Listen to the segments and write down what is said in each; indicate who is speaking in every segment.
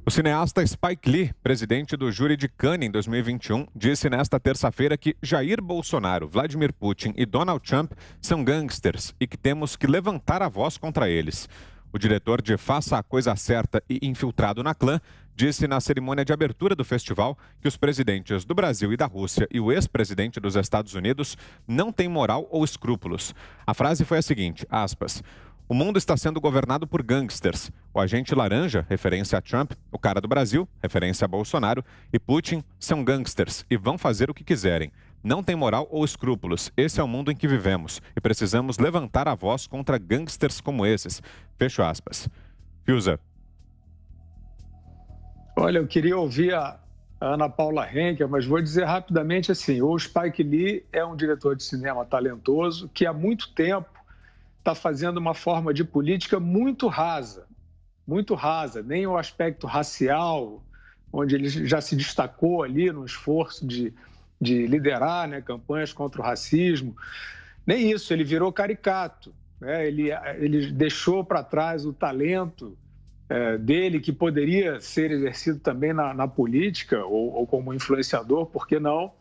Speaker 1: O cineasta Spike Lee, presidente do júri de Cannes em 2021, disse nesta terça-feira que Jair Bolsonaro, Vladimir Putin e Donald Trump são gangsters e que temos que levantar a voz contra eles. O diretor de Faça a Coisa Certa e infiltrado na clã disse na cerimônia de abertura do festival que os presidentes do Brasil e da Rússia e o ex-presidente dos Estados Unidos não têm moral ou escrúpulos. A frase foi a seguinte, aspas, o mundo está sendo governado por gangsters. O agente laranja, referência a Trump, o cara do Brasil, referência a Bolsonaro, e Putin são gangsters e vão fazer o que quiserem. Não tem moral ou escrúpulos. Esse é o mundo em que vivemos e precisamos levantar a voz contra gangsters como esses. Fecho aspas. Fiuza.
Speaker 2: Olha, eu queria ouvir a Ana Paula Henkel, mas vou dizer rapidamente assim, o Spike Lee é um diretor de cinema talentoso que há muito tempo está fazendo uma forma de política muito rasa, nem o aspecto racial, onde ele já se destacou ali no esforço de liderar, né, campanhas contra o racismo, nem isso, ele virou caricato, né? Ele deixou para trás o talento dele, que poderia ser exercido também na política ou como influenciador, por que não?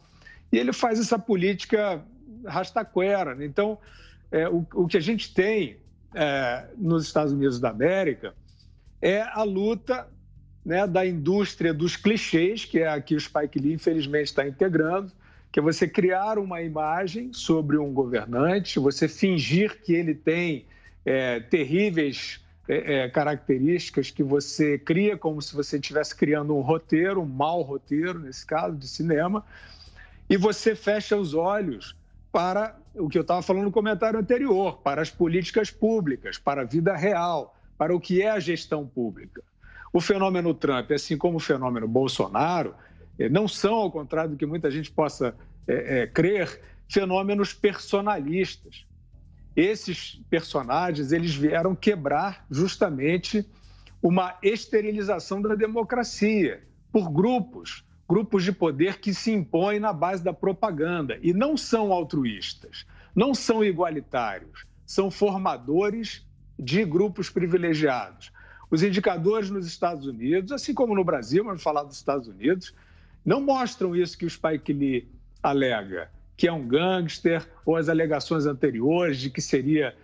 Speaker 2: E ele faz essa política rastaquera, né? Então, o que a gente tem nos Estados Unidos da América é a luta, né, da indústria dos clichês, que é a que o Spike Lee, infelizmente, está integrando, que é você criar uma imagem sobre um governante, você fingir que ele tem terríveis características que você cria como se você estivesse criando um roteiro, um mau roteiro, nesse caso, de cinema, e você fecha os olhos para o que eu estava falando no comentário anterior, para as políticas públicas, para a vida real, para o que é a gestão pública. O fenômeno Trump, assim como o fenômeno Bolsonaro, não são, ao contrário do que muita gente possa crer, fenômenos personalistas. Esses personagens, eles vieram quebrar justamente uma esterilização da democracia por grupos de poder que se impõem na base da propaganda e não são altruístas, não são igualitários, são formadores de grupos privilegiados. Os indicadores nos Estados Unidos, assim como no Brasil, mas vou falar dos Estados Unidos, não mostram isso que o Spike Lee alega, que é um gangster, ou as alegações anteriores de que seria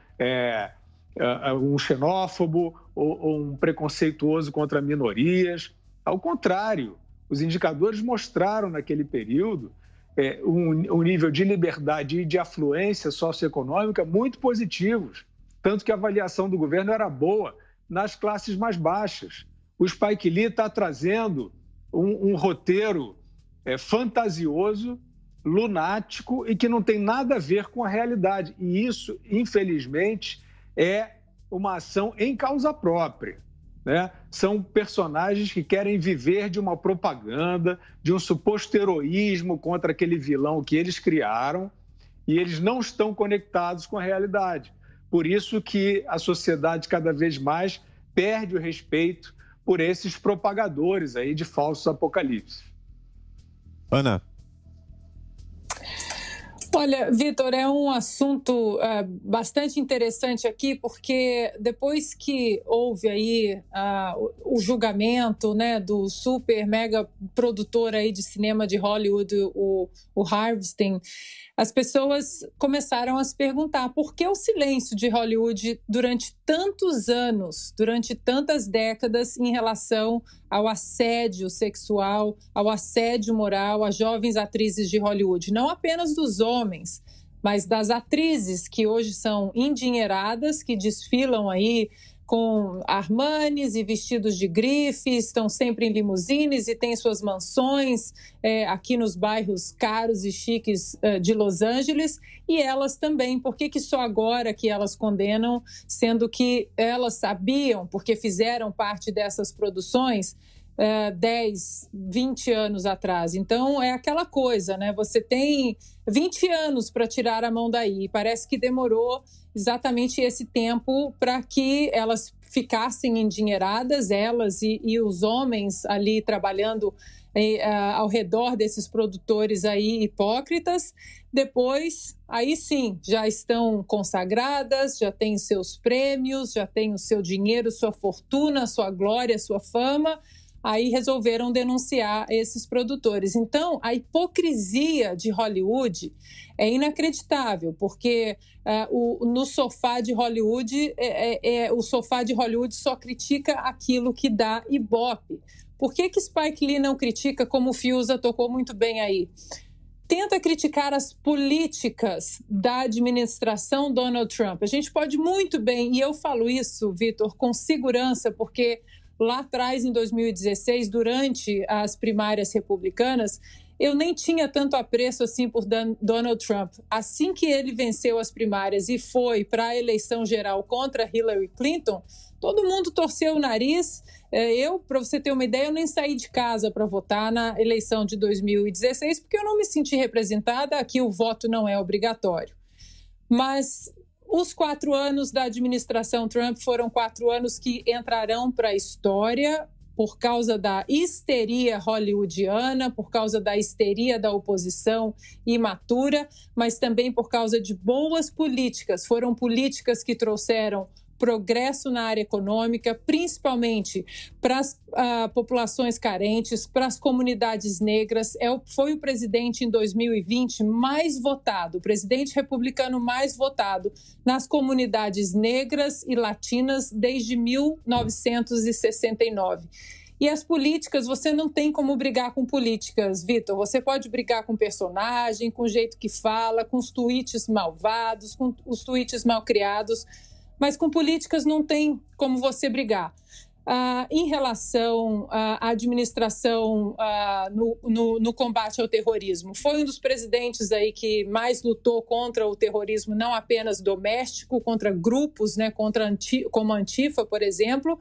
Speaker 2: um xenófobo ou um preconceituoso contra minorias. Ao contrário, os indicadores mostraram naquele período um nível de liberdade e de afluência socioeconômica muito positivos, tanto que a avaliação do governo era boa nas classes mais baixas. O Spike Lee está trazendo um roteiro fantasioso, lunático e que não tem nada a ver com a realidade. E isso, infelizmente, é uma ação em causa própria, né? São personagens que querem viver de uma propaganda, de um suposto heroísmo contra aquele vilão que eles criaram, e eles não estão conectados com a realidade. Por isso que a sociedade cada vez mais perde o respeito por esses propagadores aí de falsos apocalipses.
Speaker 1: Ana.
Speaker 3: Olha, Vitor, é um assunto bastante interessante aqui, porque depois que houve aí o julgamento, né, do super mega produtor aí de cinema de Hollywood, o Harvey Weinstein, as pessoas começaram a se perguntar por que o silêncio de Hollywood durante tantos anos, durante tantas décadas, em relação ao assédio sexual, ao assédio moral às jovens atrizes de Hollywood, não apenas dos homens, mas das atrizes que hoje são endinheiradas, que desfilam aí com Armanis e vestidos de grife, estão sempre em limusines e têm suas mansões aqui nos bairros caros e chiques de Los Angeles, e elas também. Por que só agora que elas condenam, sendo que elas sabiam, porque fizeram parte dessas produções 10, 20 anos atrás? Então, é aquela coisa, né? Você tem 20 anos para tirar a mão daí. Parece que demorou exatamente esse tempo para que elas ficassem endinheiradas, elas e os homens ali trabalhando ao redor desses produtores aí hipócritas. Depois, aí sim, já estão consagradas, já têm seus prêmios, já têm o seu dinheiro, sua fortuna, sua glória, sua fama. aí resolveram denunciar esses produtores. Então, a hipocrisia de Hollywood é inacreditável, porque no sofá de Hollywood, o sofá de Hollywood só critica aquilo que dá ibope. Por que Spike Lee não critica, como o Fiuza tocou muito bem aí? Tenta criticar as políticas da administração Donald Trump. A gente pode muito bem, e eu falo isso, Vitor, com segurança, porque lá atrás, em 2016, durante as primárias republicanas, eu nem tinha tanto apreço assim por Donald Trump. Assim que ele venceu as primárias e foi para a eleição geral contra Hillary Clinton, todo mundo torceu o nariz. Para você ter uma ideia, eu nem saí de casa para votar na eleição de 2016, porque eu não me senti representada. Aqui o voto não é obrigatório. Mas os 4 anos da administração Trump foram 4 anos que entrarão para a história por causa da histeria hollywoodiana, por causa da histeria da oposição imatura, mas também por causa de boas políticas. Foram políticas que trouxeram progresso na área econômica, principalmente para as populações carentes, para as comunidades negras. Foi o presidente em 2020 mais votado, o presidente republicano mais votado nas comunidades negras e latinas desde 1969. E as políticas, você não tem como brigar com políticas, Vitor. Você pode brigar com personagem, com o jeito que fala, com os tweets malvados, com os tweets mal criados, mas com políticas não tem como você brigar. Em relação à administração no combate ao terrorismo, foi um dos presidentes aí que mais lutou contra o terrorismo, não apenas doméstico, contra grupos, né, como a Antifa, por exemplo,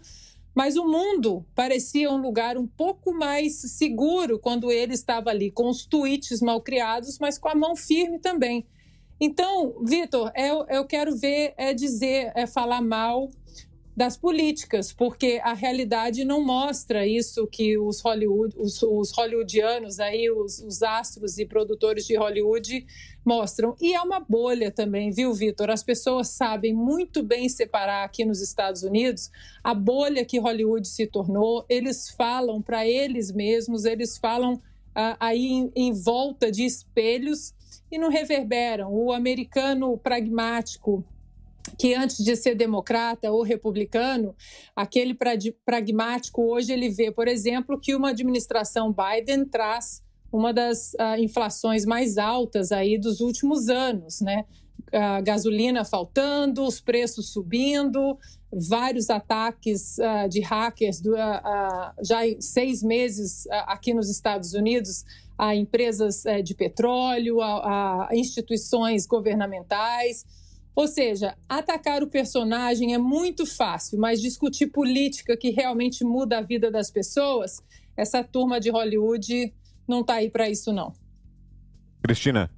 Speaker 3: mas o mundo parecia um lugar um pouco mais seguro quando ele estava ali, com os tweets mal criados, mas com a mão firme também. Então, Vitor, eu quero ver, falar mal das políticas, porque a realidade não mostra isso que os hollywoodianos, aí, os astros e produtores de Hollywood mostram. E é uma bolha também, viu, Vitor? As pessoas sabem muito bem separar aqui nos Estados Unidos a bolha que Hollywood se tornou. Eles falam para eles mesmos, eles falam aí em volta de espelhos, e não reverberam. O americano pragmático, que antes de ser democrata ou republicano, aquele pragmático hoje ele vê, por exemplo, que uma administração Biden traz uma das inflações mais altas aí dos últimos anos, né? A gasolina faltando, os preços subindo, vários ataques de hackers já em 6 meses aqui nos Estados Unidos, a empresas de petróleo, a instituições governamentais. Ou seja, atacar o personagem é muito fácil, mas discutir política que realmente muda a vida das pessoas, essa turma de Hollywood não está aí para isso, não.
Speaker 1: Cristina.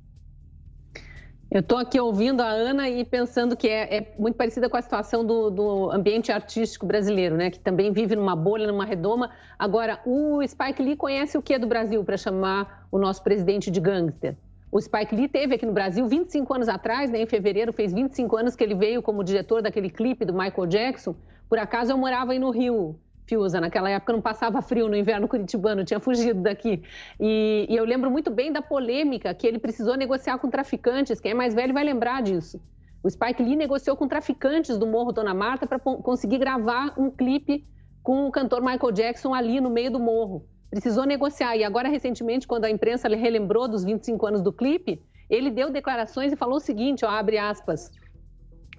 Speaker 4: Eu estou aqui ouvindo a Ana e pensando que é muito parecida com a situação do ambiente artístico brasileiro, né? Que também vive numa bolha, numa redoma. Agora, o Spike Lee conhece o que do Brasil para chamar o nosso presidente de gangster? O Spike Lee teve aqui no Brasil 25 anos atrás, né? Em fevereiro fez 25 anos que ele veio como diretor daquele clipe do Michael Jackson. Por acaso eu morava aí no Rio, Fiuza, naquela época não passava frio no inverno curitibano, tinha fugido daqui. E eu lembro muito bem da polêmica que ele precisou negociar com traficantes, quem é mais velho vai lembrar disso. O Spike Lee negociou com traficantes do Morro Dona Marta para conseguir gravar um clipe com o cantor Michael Jackson ali no meio do morro. Precisou negociar. E agora, recentemente, quando a imprensa relembrou dos 25 anos do clipe, ele deu declarações e falou o seguinte, ó, abre aspas,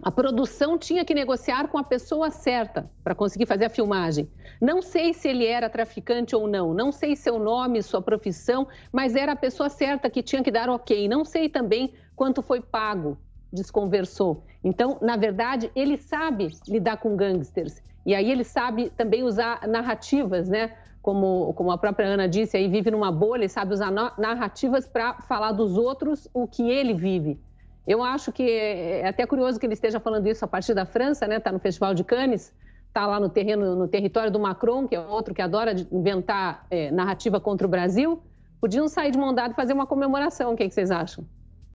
Speaker 4: a produção tinha que negociar com a pessoa certa para conseguir fazer a filmagem. Não sei se ele era traficante ou não, não sei seu nome, sua profissão, mas era a pessoa certa que tinha que dar ok. Não sei também quanto foi pago, desconversou. Então, na verdade, ele sabe lidar com gangsters. E aí ele sabe também usar narrativas, né? Como a própria Ana disse, aí vive numa bolha e sabe usar narrativas para falar dos outros o que ele vive. Eu acho que é até curioso que ele esteja falando isso a partir da França, né? Está no Festival de Cannes, está lá no território do Macron, que é outro que adora inventar narrativa contra o Brasil. Podiam sair de mão dada e fazer uma comemoração, o que vocês acham?